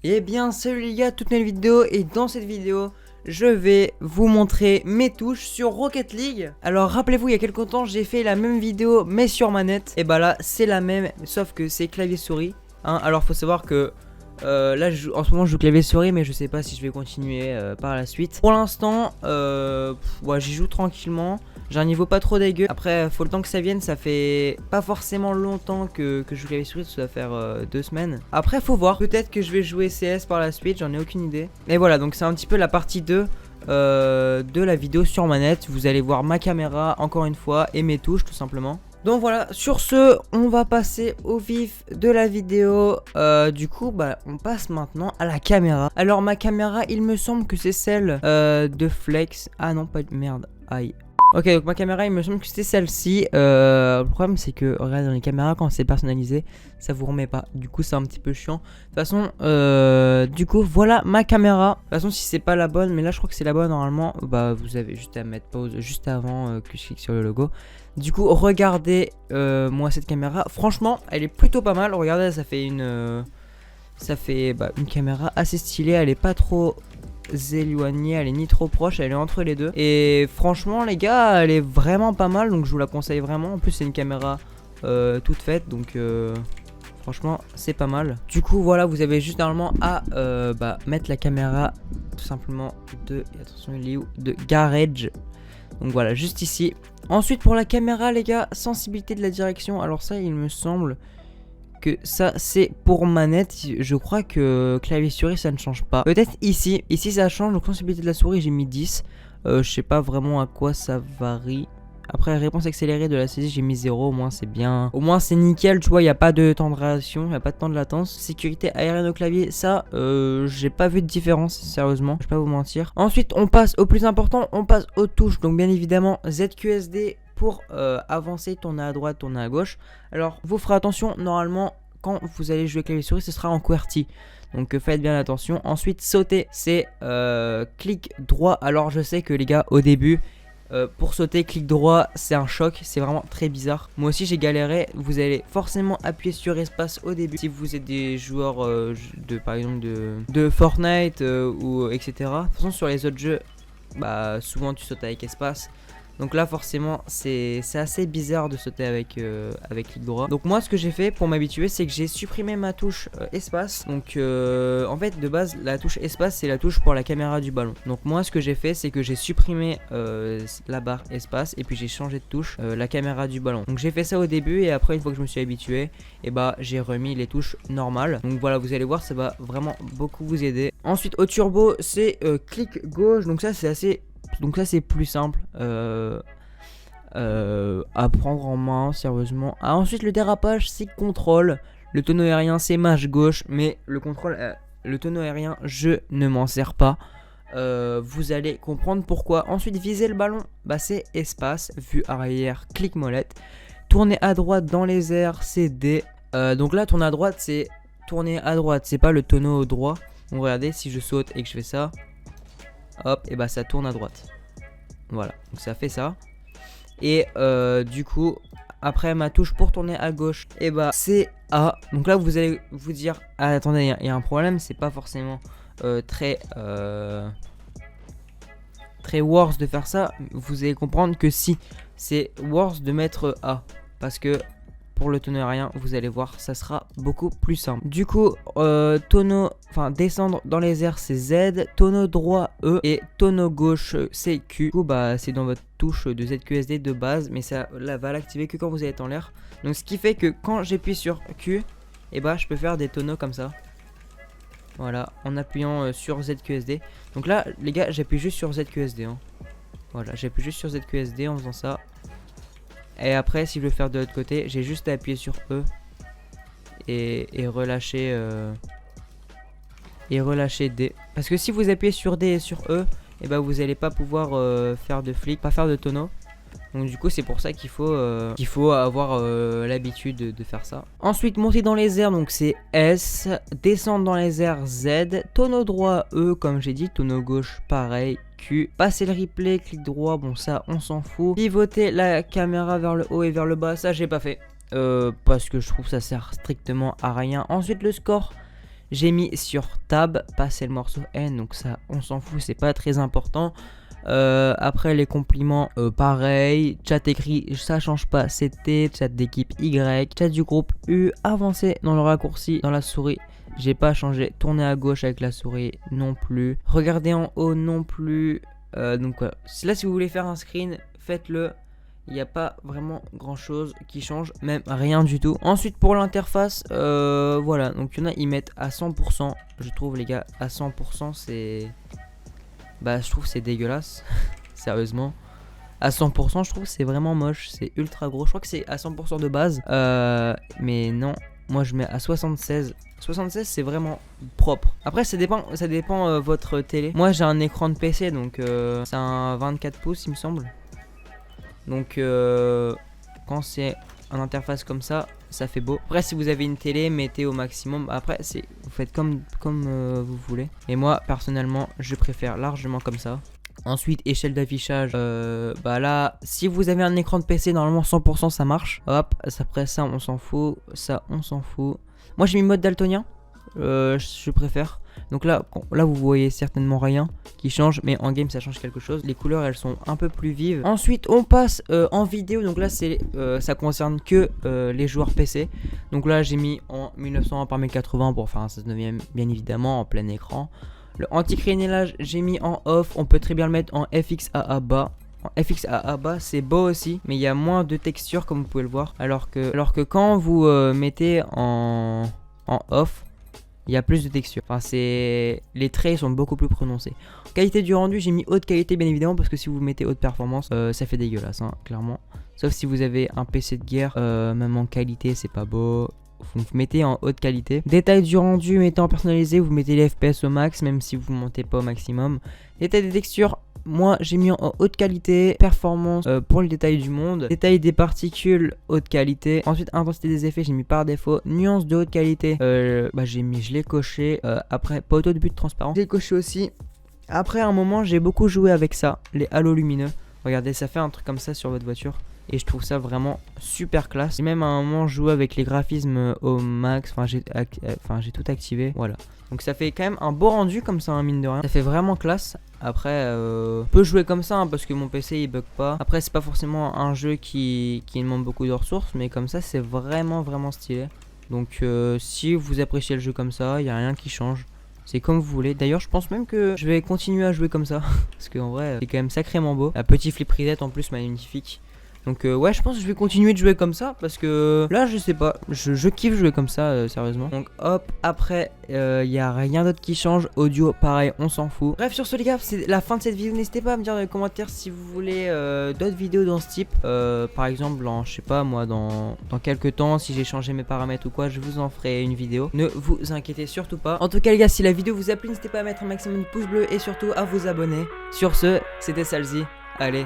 Eh bien salut les gars, toute nouvelle vidéo, et dans cette vidéo je vais vous montrer mes touches sur Rocket League. Alors rappelez-vous, il y a quelques temps j'ai fait la même vidéo mais sur manette. Et bah là c'est la même sauf que c'est clavier souris hein. Alors faut savoir que là en ce moment je joue clavier souris, mais je sais pas si je vais continuer par la suite. Pour l'instant ouais, j'y joue tranquillement. J'ai un niveau pas trop dégueu. Après faut le temps que ça vienne. Ça fait pas forcément longtemps que je joue clavier souris. Ça doit faire 2 semaines. Après faut voir. Peut-être que je vais jouer CS par la suite. J'en ai aucune idée. Et voilà, donc c'est un petit peu la partie 2 de la vidéo sur manette. Vous allez voir ma caméra encore une fois et mes touches tout simplement. Donc voilà, sur ce, on va passer au vif de la vidéo. Du coup, bah, on passe maintenant à la caméra. Alors ma caméra, il me semble que c'est celle de Flex. Ah non, pas de merde. Aïe. Ok, donc ma caméra, il me semble que c'était celle-ci. Le problème, c'est que, regardez, dans les caméras, quand c'est personnalisé, ça vous remet pas. Du coup, c'est un petit peu chiant. De toute façon, du coup, voilà ma caméra. De toute façon, si c'est pas la bonne, mais là, je crois que c'est la bonne normalement, bah, vous avez juste à mettre pause juste avant que je clique sur le logo. Du coup, regardez moi cette caméra. Franchement, elle est plutôt pas mal. Regardez, ça fait une caméra assez stylée. Elle est pas trop éloignée, elle est ni trop proche, elle est entre les deux. Et franchement, les gars, elle est vraiment pas mal. Donc, je vous la conseille vraiment. En plus, c'est une caméra toute faite. Donc, franchement, c'est pas mal. Du coup, voilà, vous avez juste normalement à mettre la caméra tout simplement de. Attention, il est où? De Garage. Donc voilà, juste ici. Ensuite pour la caméra les gars, sensibilité de la direction. Alors ça il me semble que ça c'est pour manette. Je crois que clavier souris ça ne change pas. Peut-être ici ça change. Donc sensibilité de la souris j'ai mis 10. Je sais pas vraiment à quoi ça varie. Après réponse accélérée de la saisie j'ai mis 0. Au moins c'est bien. Au moins c'est nickel, tu vois, il n'y a pas de temps de réaction, il n'y a pas de temps de latence. Sécurité aérienne au clavier, ça j'ai pas vu de différence sérieusement, je vais pas vous mentir. Ensuite on passe au plus important, on passe aux touches. Donc bien évidemment ZQSD pour avancer, tourner à droite, tourner à gauche. Alors vous ferez attention, normalement quand vous allez jouer clavier souris ce sera en QWERTY. Donc faites bien attention. Ensuite sauter c'est clic droit. Alors je sais que les gars au début pour sauter, clic droit, c'est un choc, c'est vraiment très bizarre. Moi aussi j'ai galéré. Vous allez forcément appuyer sur espace au début si vous êtes des joueurs par exemple de Fortnite ou etc. De toute façon sur les autres jeux, bah souvent tu sautes avec espace. Donc là forcément c'est assez bizarre de sauter avec clic droit. Donc moi ce que j'ai fait pour m'habituer c'est que j'ai supprimé ma touche espace. Donc en fait de base la touche espace c'est la touche pour la caméra du ballon. Donc moi ce que j'ai fait c'est que j'ai supprimé la barre espace et puis j'ai changé de touche la caméra du ballon. Donc j'ai fait ça au début et après une fois que je me suis habitué, et bah j'ai remis les touches normales. Donc voilà, vous allez voir ça va vraiment beaucoup vous aider. Ensuite au turbo c'est clic gauche. Donc ça c'est assez... Donc ça c'est plus simple à prendre en main sérieusement. Ensuite le dérapage c'est contrôle. Le tonneau aérien c'est mâche gauche. Mais le contrôle, le tonneau aérien je ne m'en sers pas. Vous allez comprendre pourquoi. Ensuite viser le ballon, bah c'est espace. Vue arrière, clic molette. Tourner à droite dans les airs c'est D. Donc là tourner à droite c'est tourner à droite, c'est pas le tonneau droit. Donc regardez, si je saute et que je fais ça, hop, et bah ça tourne à droite. Voilà, donc ça fait ça. Et du coup après ma touche pour tourner à gauche, et bah c'est A. Donc là vous allez vous dire ah, attendez, il y a un problème, c'est pas forcément très worse de faire ça. Vous allez comprendre que si c'est worse de mettre A, parce que pour le tonneau aérien, vous allez voir, ça sera beaucoup plus simple. Du coup, descendre dans les airs, c'est Z, tonneau droit E et tonneau gauche c'est Q. Du coup, bah, c'est dans votre touche de ZQSD de base, mais ça va l'activer que quand vous allez être en l'air. Donc, ce qui fait que quand j'appuie sur Q, et bah, je peux faire des tonneaux comme ça. Voilà, en appuyant sur ZQSD. Donc là, les gars, j'appuie juste sur ZQSD. Hein. Voilà, j'appuie juste sur ZQSD en faisant ça. Et après si je veux faire de l'autre côté, j'ai juste à appuyer sur E et relâcher D. Parce que si vous appuyez sur D et sur E, et bah vous allez pas pouvoir faire de flic, pas faire de tonneau. Donc du coup c'est pour ça qu'il faut avoir l'habitude de faire ça. Ensuite monter dans les airs, donc c'est S. Descendre dans les airs Z. Tonneau droit E comme j'ai dit. Tonneau gauche pareil Q. Passer le replay, clic droit, bon ça on s'en fout. Pivoter la caméra vers le haut et vers le bas, ça j'ai pas fait. Parce que je trouve que ça sert strictement à rien. Ensuite le score, J'ai mis sur tab, passer le morceau N, donc ça on s'en fout, c'est pas très important. Après les compliments, pareil, chat écrit, ça change pas, c'était chat d'équipe Y, chat du groupe U, avancer dans le raccourci, dans la souris, j'ai pas changé, tourner à gauche avec la souris non plus, regarder en haut non plus, donc voilà. Là si vous voulez faire un screen, faites-le. Il n'y a pas vraiment grand chose qui change, même rien du tout. Ensuite pour l'interface, voilà, donc il y en a ils mettent à 100%, je trouve les gars, à 100% c'est... Bah je trouve c'est dégueulasse, sérieusement. À 100% je trouve c'est vraiment moche, c'est ultra gros, je crois que c'est à 100% de base. Mais non, moi je mets à 76. 76 c'est vraiment propre. Après ça dépend votre télé. Moi j'ai un écran de PC donc c'est un 24 pouces il me semble. Donc quand c'est une interface comme ça fait beau. Après si vous avez une télé mettez au maximum. Après vous faites comme vous voulez. Et moi personnellement je préfère largement comme ça. Ensuite échelle d'affichage, bah là si vous avez un écran de PC normalement 100% ça marche. Hop, après ça on s'en fout. Ça on s'en fout. Moi j'ai mis mode daltonien, je préfère. Donc là vous voyez certainement rien qui change, mais en game ça change quelque chose. Les couleurs elles sont un peu plus vives. Ensuite on passe en vidéo, donc là ça concerne que les joueurs PC. Donc là j'ai mis en 1920 par 1080 pour faire un 16:9 bien évidemment en plein écran. Le anti-crénelage j'ai mis en off, on peut très bien le mettre en FXAA bas. En FXAA bas c'est beau aussi, mais il y a moins de texture comme vous pouvez le voir. Alors que quand vous mettez en off, il y a plus de texture. Enfin, les traits sont beaucoup plus prononcés. Qualité du rendu, j'ai mis haute qualité bien évidemment parce que si vous mettez haute performance, ça fait dégueulasse, hein, clairement. Sauf si vous avez un PC de guerre, même en qualité, c'est pas beau. Vous mettez en haute qualité. Détail du rendu, mettez en personnalisé, vous mettez les FPS au max, même si vous montez pas au maximum. Détail des textures. Moi j'ai mis en haute qualité, performance pour le détail du monde, détail des particules haute qualité, ensuite intensité des effets j'ai mis par défaut, nuance de haute qualité, je l'ai coché, après poteau de but transparent, je l'ai coché aussi. Après à un moment j'ai beaucoup joué avec ça, les halos lumineux, regardez ça fait un truc comme ça sur votre voiture. Et je trouve ça vraiment super classe. J'ai même à un moment joué avec les graphismes au max. Enfin j'ai tout activé. Voilà. Donc ça fait quand même un beau rendu comme ça, hein, mine de rien. Ça fait vraiment classe. Après je peux jouer comme ça hein, parce que mon PC il bug pas. Après c'est pas forcément un jeu qui demande beaucoup de ressources, mais comme ça c'est vraiment stylé. Donc si vous appréciez le jeu comme ça, il n'y a rien qui change. C'est comme vous voulez. D'ailleurs je pense même que je vais continuer à jouer comme ça. Parce qu'en vrai c'est quand même sacrément beau. Un petit flip reset en plus magnifique. Donc ouais je pense que je vais continuer de jouer comme ça parce que là je sais pas, je kiffe jouer comme ça sérieusement. Donc hop, après il y a rien d'autre qui change, audio pareil on s'en fout. Bref sur ce les gars c'est la fin de cette vidéo, n'hésitez pas à me dire dans les commentaires si vous voulez d'autres vidéos dans ce type. Par exemple je sais pas moi dans quelques temps si j'ai changé mes paramètres ou quoi je vous en ferai une vidéo. Ne vous inquiétez surtout pas. En tout cas les gars si la vidéo vous a plu n'hésitez pas à mettre un maximum de pouces bleus et surtout à vous abonner. Sur ce c'était Salzy, allez